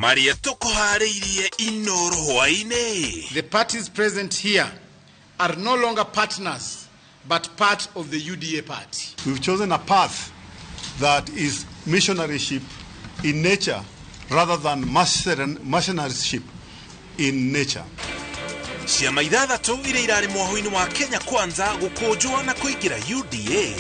Maria tokohareirie inoro hwaine. The parties present here are no longer partners, but part of the UDA party. We've chosen a path that is missionaryship in nature rather than mercenaryship in nature. Ciama ithathatũ iria irarĩ mwaho-inĩ wa Kenya Kwanza gũkũnjwo na kũingĩra UDA.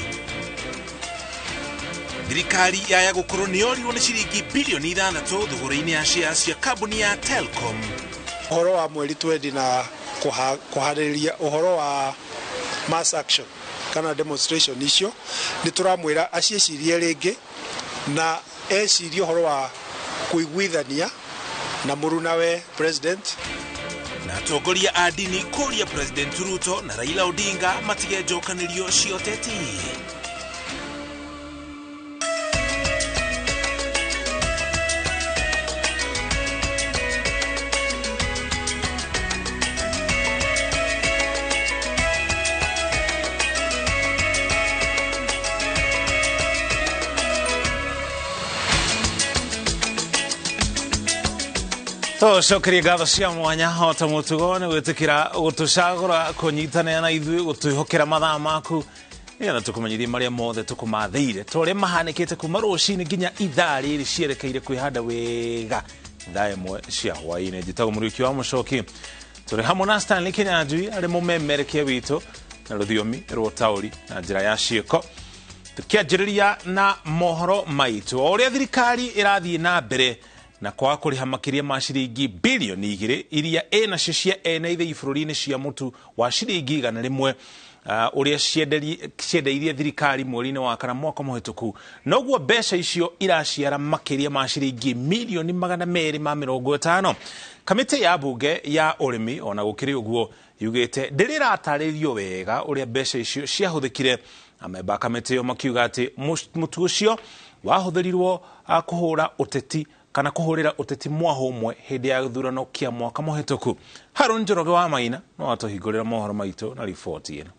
Thirikari yaya gũkorwo nĩyorirwo nĩ ciringi bilioni 6 thogora-inĩ ya shares cia kambuni ya Telcom. Ũhoro wa mweri twendi na kuharĩria ũhoro wa mass action kana demonstration icio nĩ tũramwĩra aciecirie rĩngĩ na ecirie ũhoro wa kuiguithania na mũrunawe president. Na atongoria a dini kũria President Ruto na Raila Odinga matige njokanĩrio cia ũteti. To cokeria ngatho cia mwanya hota mutugo ni gwitikira gutucagura kunyitanira na ithui gutwihokera mathaa maku na tukumenyithie maria mothe tukumatheire tore mahanikite kuma rucini nginya ithaa riri cierekeire kwihanda wega thaa imwe cia hwaine. Njitago Muriuki wa Mucoki turi hamwe na Stanley Kinyanjui ari mumemerekia witu na rũthiomi rwa tauri na njira ya ciĩko. Tukianjĩrĩria na mohoro maitu oria thirikari irathie na mbere na kwa kuriha makiria ma ciringi bilioni 2 iria nacio cia ene ithei bũrũri-inĩ cia mũtu wa ciringi 100 uria ciendeirie thirikari mweri-inĩ wa kana mwaka mũhĩtũku. Noguo mbeca icio iraciara makiria ma ciringi milioni 250. Kamĩtĩ ya bunge ya ũrĩmi ona gũkĩrĩ ũguo yugĩte ndĩrĩratarĩrio wega uria mbeca icio ciahũthĩkire. Amemba kamĩtĩ ĩyo makiuga atĩ mũtu ũcio wahũthĩrirwo kũhũra ũteti kana kuhurira uteti mwaho umwe hindi ya githurano kia mwaka muhituku. Harun Njoroge wa Maina no atuhingurira mohoro maitu na ripoti ino.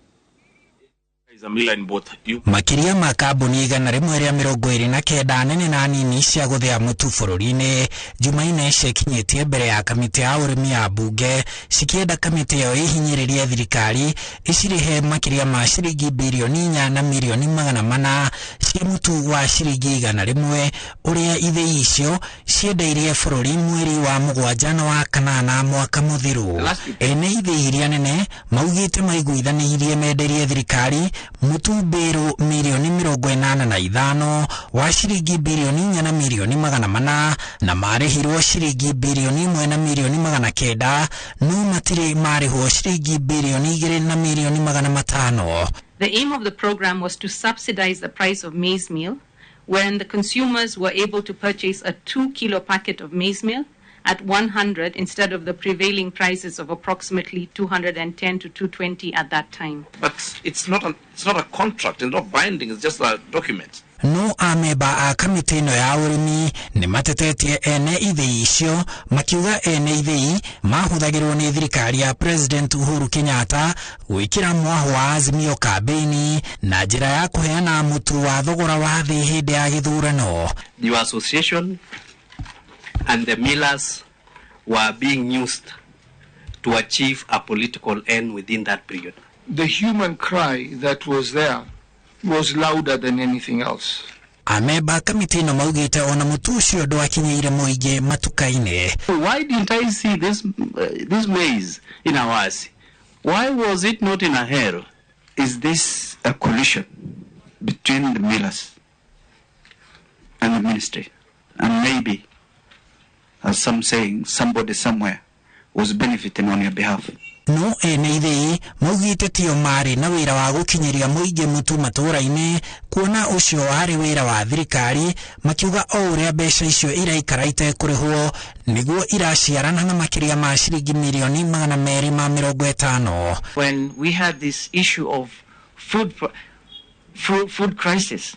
Makiria ma kambuni 129 nene na nini cia guthia mutu bũrũri-inĩ Jumaine cikinyĩtie mbere ya kamĩtĩ ya ũrĩmi ya bunge cikienda kamĩtĩ ĩyo ihinyĩrĩrie thirikari icirihe makiria ma ciringi bilioni 4 na milioni 400 cia mutu wa ciringi 100 uria ithei icio ciendeirie bũrũri mweri wa 7 na wa 8 mwaka muthiru. Ene ithei iria nene maugĩte maiguithanirie menderie thirikari mutu beru milioni 85 wa ciringi bilioni 4 na milioni 400 na marihirwo ciringi bilioni 1 na milioni 900 no matire marihwo ciringi bilioni 2 na milioni 500. The aim of the program was to subsidize the price of maize meal, wherein the consumers were able to purchase a 2-kilo packet of maize meal at 100 instead of the prevailing prices of approximately 210 to 220 at that time. But it's not a contract, it's not binding, it's just a document. No ameba a kamĩtĩ ĩno ya ũrĩmi nĩ matetetie ene ithei icio makiuga ene ithei mahũthagĩrwo nĩ thirikari ya President Uhuru Kenyatta gwĩkĩra mwaho wa Azimio kampeni na njĩra ya kũheana mũtu wa thogora wa thĩ hĩndĩ ya gĩthurano. The association and the millers were being used to achieve a political end within that period. The human cry that was there was louder than anything else. Ameba kamĩtĩ ĩno maugĩte ona mũtu ũcio ndwakinyĩire mũingĩ matuka-inĩ. Why didn't I see this maize in Awasi? Why was it not in Ahero? Is this a collision between the millers and the ministry? And maybe, as some saying, somebody somewhere was benefiting on your behalf. No ene ithei maugĩte tio mari na wĩra wa gũkinyĩria mũingĩ mũtu matũra-inĩ kuona ũcio warĩ wĩra wa thirikari makiuga o ũrĩa mbeca icio iraikara itekũrĩhwo nĩguo iraciarana na makiria ma ciringi milioni 250. When we had this issue of food crisis,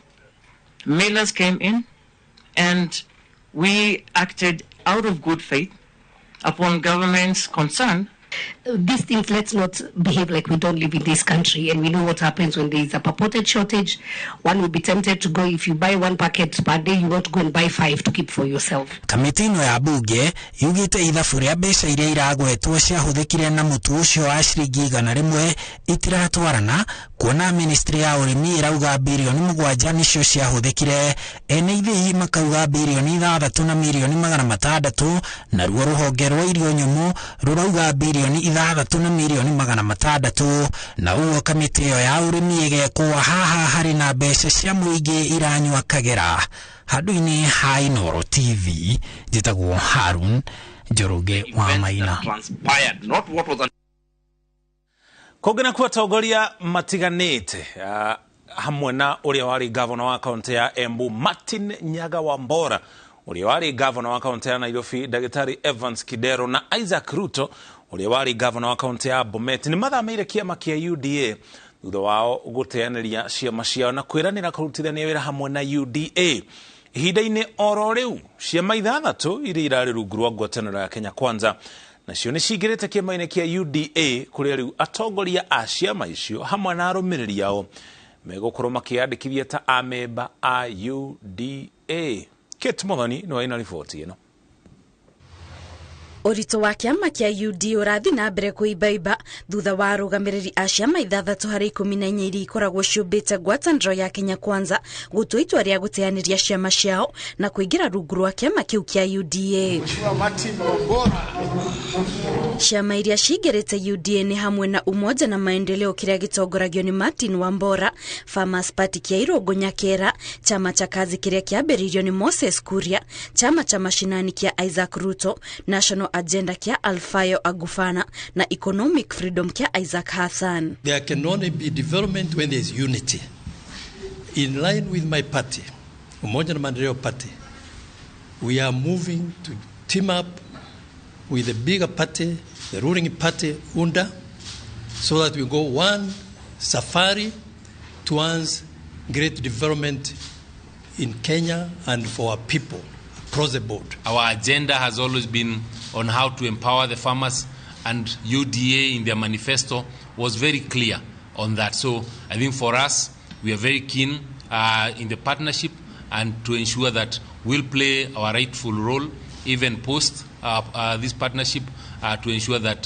millers came in and we acted out of good faith upon government's concern These things, let's not behave like we don't live in this country, and we know what happens when there is a purported shortage. One will be tempted to go, if you buy 1 packet per day, you want to go and buy 5 to keep for yourself. Kamiti ino ya bunge yugite ithabu ria mbeca iria iragwetwo ciahuthikire na mutu ucio wa ciringi 100 itiratwarana, kuona ministry ya urimi irauga bilioni 7 nicio ciahuthikire, ene ithii makauga bilioni 6 na milioni 600, na ruo ruhonge rwa irio nyumu rurauga bilioni 6 na milioni 600, na uo kamiti iyo ya urimi igekwo haha hari na mbeca cia muingi iranywa kagera. Haduini ha Inooro TV, jitagwo Harun Njoroge wa Maina. Kogena kwa togoria matiganite hamwe na uria wari governor wa kaunti ya Embu Martin Nyaga Wambora, uria wari governor wa kaunti ya Nairobi Daktari Evans Kidero na Isaac Ruto uria wari governor wa kaunti ya Bomet ni mathamire kiama kia UDA thutha wao guteaniria ciama ciao na kwiranira kurutithania wira hamwe na UDA. Ihinda-inĩ oro riu ciama 6 iria irari rungu rwa ngwatanĩro ya Kenya Kwanza nacio nĩ cingĩrĩte kĩama-inĩ kĩa UDA, kũrĩa rĩu atongoria a ciama icio hamwe na arũmĩrĩri ao megũkorwo makĩyandĩkithia ta amemba a UDA. Kate Muthoni nĩ waina riboti ĩno. Urito wa kiama kia UDA urathi na mbere kuibaiba thutha wa arugamiriri a ciama 6 harĩ 14 iria ikoragwo ciumbĩte ngwatanĩro ya Kenya Kwanza gũtua itua rĩa gũteanĩria ciama ciao na kũingĩra rungu rwa kiama kĩu kia UDA. Ciama iria cingĩrĩte UDA ni hamwe na Umoja na Maendeleo kĩrĩa gĩtongoragio ni Martin Wambora, Farmers Party kia Irũngũ Nyakera, chama cha kazi kĩrĩa kĩambĩrĩirio ni Moses Kuria, chama cha mashinani kia Isaac Ruto, National Agenda kia Alfayo Agufana na Economic Freedom kia Isaac Hassan. There can only be development when there is unity. In line with my party, Umoja na Maendeleo Party, we are moving to team up with the bigger party, the ruling party, UNDA, so that we go one safari towards great development in Kenya and for our people across the board. Our agenda has always been on how to empower the farmers, and UDA in their manifesto was very clear on that. So I think for us, we are very keen in the partnership and to ensure that we'll play our rightful role even post this partnership to ensure that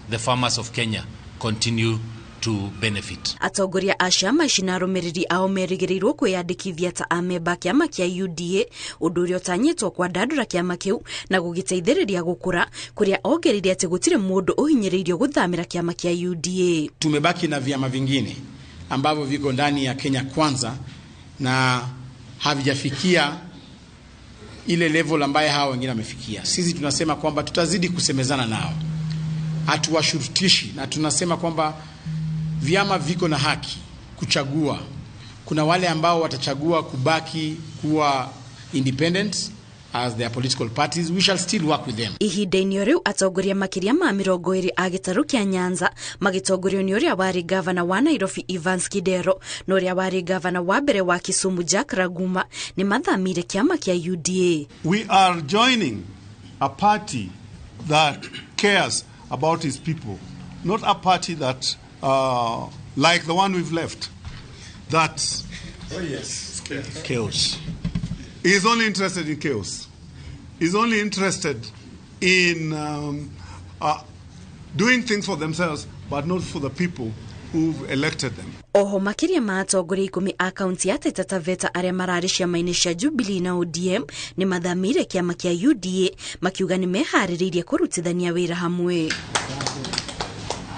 the farmers of Kenya continue to benefit. Atongoria a ciama ici na arũmĩrĩri ao merĩgĩrĩirwo kwĩyandĩkithia ta amemba kĩama kĩa UDA, ũndũ ũrĩa ũtanyĩtwo kwandandũra kĩama kĩu na gũgĩteithĩrĩria gũkũra, kũrĩa ongereire atĩ gũtirĩ mũndũ ũhinyĩrĩirio gũthamĩra kĩama kĩa UDA. Tumebaki na vyama vingine ambavyo viko ndani ya Kenya Kwanza na havijafikia ile level ambaye hao wengine wamefikia. Sisi tunasema kwamba tutazidi kusemezana nao, hatuwashurutishi, na tunasema kwamba vyama viko na haki kuchagua. Kuna wale ambao watachagua kubaki kuwa independent as their political parties. We shall still work with them. Ihinda-inĩ riu atongoria makiria ma 20 a gĩtarũ kĩa Nyanza magitongorio ni uria wari governor wa Nairobi Evans Kidero na uria wari governor wa mbere wa Kisumu Jack Raguma ni mathamire kiama kĩa UDA. We are joining a party that cares about his people, not a party that like the one we've left, that chaos. He's only interested in chaos. He's only interested in doing things for themselves, but not for the people who've elected them. Oho makiria ma atongoria 10 a kaunti ya Taita Taveta aria marari ciama-inĩ cia Jubilee na ODM ni mathamire kiama kĩa UDA makiuga ni meharĩrĩirie kũrutithania wĩra hamwe.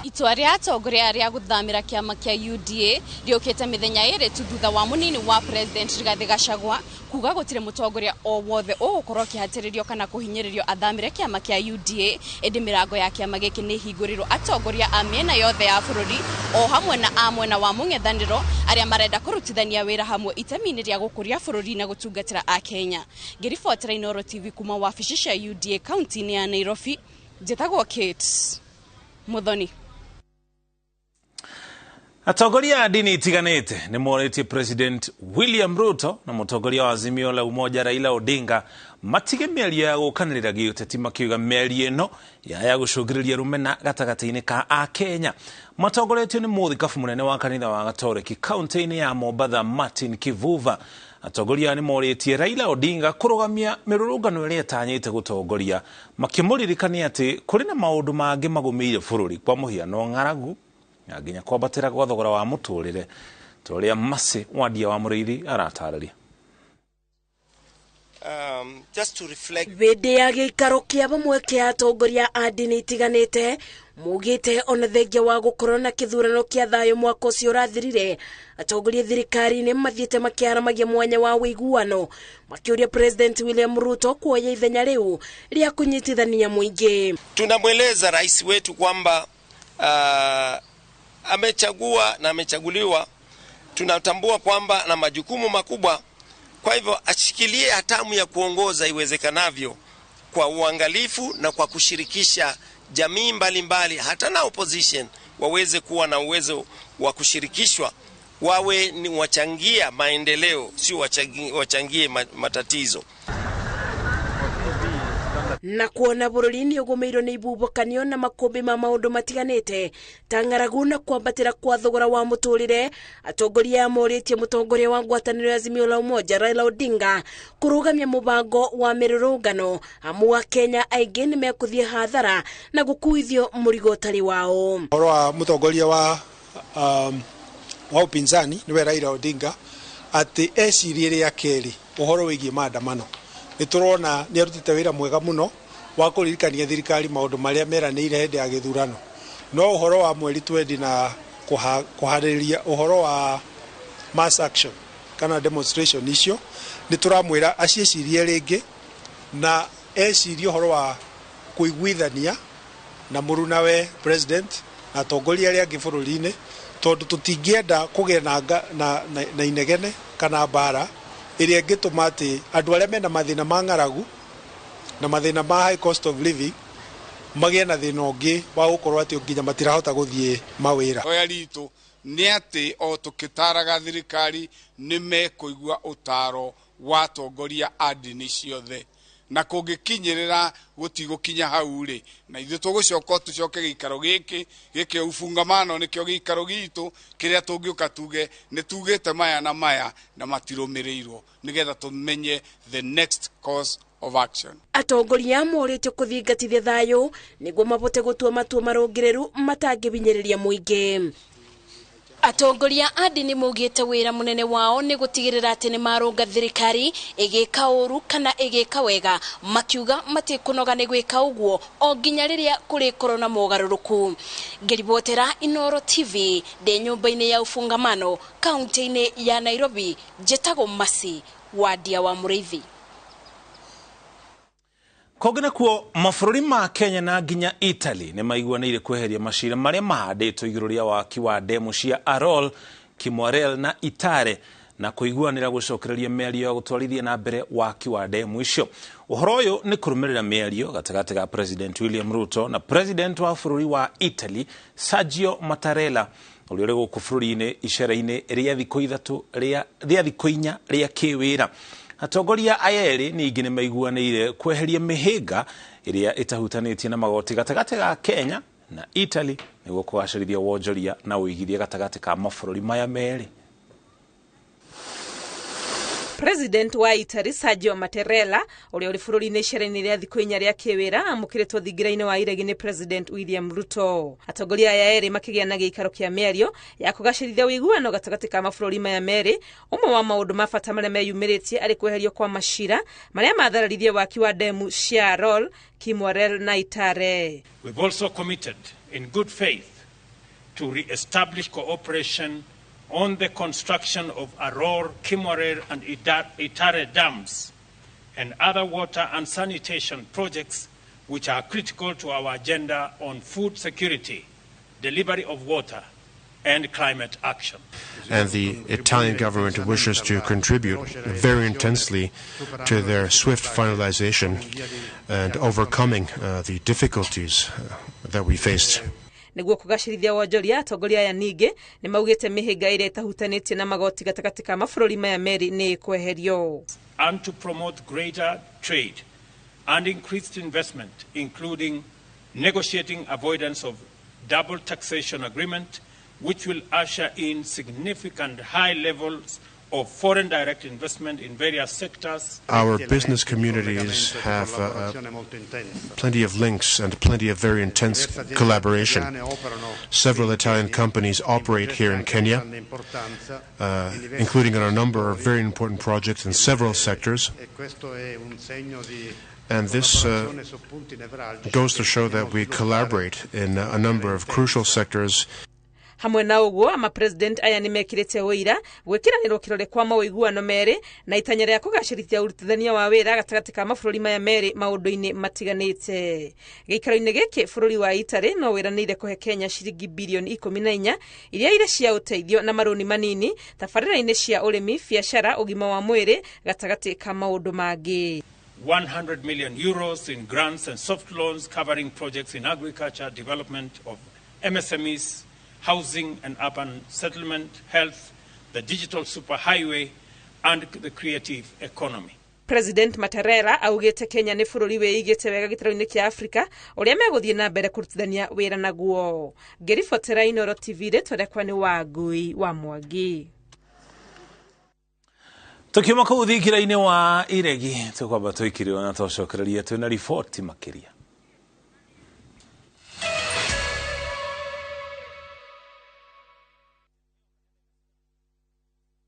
Itua rĩa atongoria arĩa gũthamĩra kĩama kĩa UDA rĩũkĩte mĩthenya ĩrĩ tu thutha wa mũnini wa President Rigathi Gachagua kuga gũtirĩ mũtongoria o wothe ũgũkorwo kĩhatĩrĩrio kana kũhinyĩrĩrio athamĩre kĩama kĩa UDA, ĩndĩ mĩrango ya kĩama gĩkĩ nĩ hingũrĩrwo atongoria a mĩena yothe ya bũrũri o hamwe na a mwena wa mũng'ethanĩro arĩa marenda kũrutithania wĩra hamwe itemi-inĩ rĩa gũkũria bũrũri na gũtungatĩra a Kenya. Ngĩribotera Inooro TV kuma wabici cia UDA kaunti-inĩ ya Nairobi, njĩtagwo Kate Muthoni. Atongoria a ndini itiganite ni morĩtie President William Ruto na mũtongoria wa Azimio la Umoja Raila Odinga matige mĩario ya gũkanĩrĩra gĩũteti makiuga mĩario ĩno ya gũcũngĩrĩria rũmena gatagatĩ-inĩ ka a Kenya. Matongoretio nĩ mũthikabu mũnene wa kanitha wa Gatoreki kaunti-inĩ ya Mombatha Martin Kivuva. Atongoria nĩ morĩtie Raila Odinga kũrũgamia mĩrũrũngano ĩrĩa ĩtanyĩte gũtongoria, makĩmũririkania atĩ kũrĩ na maũndũ mangĩ magũmĩire bũrũri, kwa mũhiano ng'aragu na nginya kwambatĩra gwa thogora wa mũtũrĩre, tũrĩa Masi Wandia wa Mũrĩithi aratarĩria. Hĩndĩ ya gĩikaro kĩa bamwe kĩa atongoria a ndini itiganĩte mugĩte ona thengia wa gũkorwo na kĩthurano kĩa thayũ mwaka ũcio ũrathirire, atongoria thirikari-inĩ mathiĩte makĩaramagia mwanya wa ũiguano, makĩũria President William Ruto kuoya ithenya rĩu rĩa kũnyitithania mũingĩ. Tunamweleza rais wetu kwamba amechagua na amechaguliwa, tunatambua kwamba na majukumu makubwa, kwa hivyo ashikilie hatamu ya kuongoza iwezekanavyo kwa uangalifu na kwa kushirikisha jamii mbalimbali, hata na opposition waweze kuwa na uwezo wa kushirikishwa, wawe ni wachangia maendeleo, sio wachangie matatizo. Na kuona bũrũri-inĩ ũgũmĩirwo nĩ ibubokanio na makũmbĩ ma maũndũ matiganĩte ta ng'aragu na kwambatĩra kwa thogora wa mũtũrĩre, atongoria morĩtie mũtongoria wa ngwatanĩro ya Azimio la Umoja Raila Odinga kũrũgamia mũbango wa mĩrũrũngano, amu wa Kenya aingĩ nĩ mekũthiĩ hathara na gũkuithio mũrigo ũtarĩ wao. Ũhoro wa mũtongoria wa upinzani nĩwe Raila Odinga atĩ ecirie rĩa kerĩ ũhoro wĩgiĩ maandamano. Nĩtũrona nĩ arutĩte wĩra mwega mũno wa kũririkania thirikari maũndũ marĩa meranĩire hĩndĩ ya gĩthurano. No ũhoro wa mweri 20 na kũharĩrĩria ũhoro wa mass action kana demonstration icio nĩtũramwĩra aciecirie rĩngĩ na ecirie ũhoro wa kũiguithania na mũrunawe president na atongoria arĩa angĩ bũrũri-inĩ, tondũ tũtingĩenda kũgĩa na inegene kana mbara ĩrĩa ĩngĩtũma atĩ andũ arĩa mena mathĩna ma ng'aragu na mathĩna ma high cost of living magĩe na thĩna ũngĩ wa gũkorwo atĩ nginya matirahota gũthiĩ mawĩra. Oya ritũ nĩ atĩ o tũkĩtaraga thirikari nĩ mekũigua ũtaro wa atongoria a ndini ciothe, na kũngĩkinyĩrĩra gũtigũkinya hau rĩ, na ithuĩ tũgũcoka tũcoke gĩikaro gĩkĩ ufungamano nĩkĩo gĩikaro gitũ kĩrĩa tũngĩũka tuge nĩ tugĩte maya na maya na matirũmĩrĩirwo, nĩgetha tũmenye the next course of action. Atongoria morĩtio kũthingatithia thayũ nĩguo mabote gũtua matua marũngĩrĩru matangĩbinyĩrĩria mũingĩ. Atongoria a ndini maugĩte wĩra mũnene wao nĩ gũtigĩrĩra atĩ nĩ marũnga thirikari ĩgĩka ũru kana ĩgĩka wega, makiuga matikũnoga nĩ gwĩka ũguo o nginya rĩrĩa kũrĩkorwo na mogarũrũku. Ngĩribotera Inooro TV ndĩ nyũmba-inĩ ya ufungamano kaunti-inĩ ya Nairobi, njĩtagwo Masi Wandia wa Mũrĩithi. Kogena kuo mabũrũri ma Kenya na nginya Italy nĩ maiguanĩire kweheria macira marĩa mahandĩtwo igũrũ rĩa waki wa ndemu cia Arol, Kimwarel na Itare na kũiguanĩra gũcokereria mĩario ya gũtwarithia na mbere waki wa ndemu icio. Ũhoro ũyũ nĩ kũrũmĩrĩra mĩario gatagatĩ ga President William Ruto na President wa bũrũri wa Italy Sergio Mattarella ũrĩa ũrĩ gũkũ bũrũri-inĩ icera-inĩ rĩa thikũ ithatũ rĩa thikũ inya rĩa kĩwĩra. Atongoria aya erĩ ningĩ nĩ maiguanĩire kweheria mĩhĩnga ĩrĩa ĩtahutanĩtie na magoti gatagatĩ ga Kenya na Italy nĩguo kũgacĩrithia wonjoria na ũigithia gatagatĩ ka mabũrũri maya merĩ. President wa Italy Sergio Mattarella ũrĩa ũrĩ bũrũri-inĩ icera-inĩ rĩa thikũ inya rĩa kĩwĩra amũkĩrĩtwo thingira-inĩ wa iregi nĩ President William Ruto. Atongoria aya erĩ makĩgĩa na gĩikaro kĩa mĩario ya kũgacĩrithia ũiguano gatagatĩ ka mabũrũri maya merĩ. Ũmwe wa maũndũ ma bata marĩa meyumĩrĩtie arĩ kweherio kwa macira marĩa mathararirie waki wa ndemu cia Arol, Kimwarel na Itare. We've also committed in good faith to re-establish cooperation on the construction of Arol, Kimwarel and Itare dams and other water and sanitation projects which are critical to our agenda on food security, delivery of water and climate action. And the Italian government wishes to contribute very intensely to their swift finalization and overcoming the difficulties that we faced. niguo kugacirithia wonjoria. Atongoria aya ningi ni maugite mihinga iria itahutanĩtie na magoti gatagati ka mabũrũri maya meri ni kweherio. And to promote greater trade and increased investment, including negotiating avoidance of double taxation agreement, which will usher in significant high levels of foreign direct investment in various sectors. Our business communities have plenty of links and plenty of very intense collaboration. Several Italian companies operate here in Kenya, including on a number of very important projects in several sectors. And this goes to show that we collaborate in a number of crucial sectors. Hamwe na uguo ama president aya ni mekirite wira gwikiranirwo kirore kwa mawiguano meri na itanya ria kugacirithia urutithania wa wira gatagati ka mabũrũri maya meri maundu-ini matiganite. Giikaro-ini giki bũrũri wa Italy no wiranire kuhe Kenya ciringi bilioni 14 iria ire cia uteithio na maroni manini tabarĩra-ini cia urimi, biashara, ugima wa mwiri gatagati ka maundu mangi. 100 million euros in grants and soft loans covering projects in agriculture, development of MSMEs, housing and urban settlement, health, the digital superhighway, and the creative economy. President Mattarella augite Kenya ni bũrũri wĩigĩte wega gĩtarũ-inĩ kia Afrika ũrĩa megũthiĩ na mbere kũrutithania wĩra naguo. Ngĩribotera Inooro TV twendekwa ni Wangui wa Mwangi. Tukiuma kũu thikĩra-inĩ wa iregi tukwamba tũikire na tũcokereria twĩna riboti makĩria.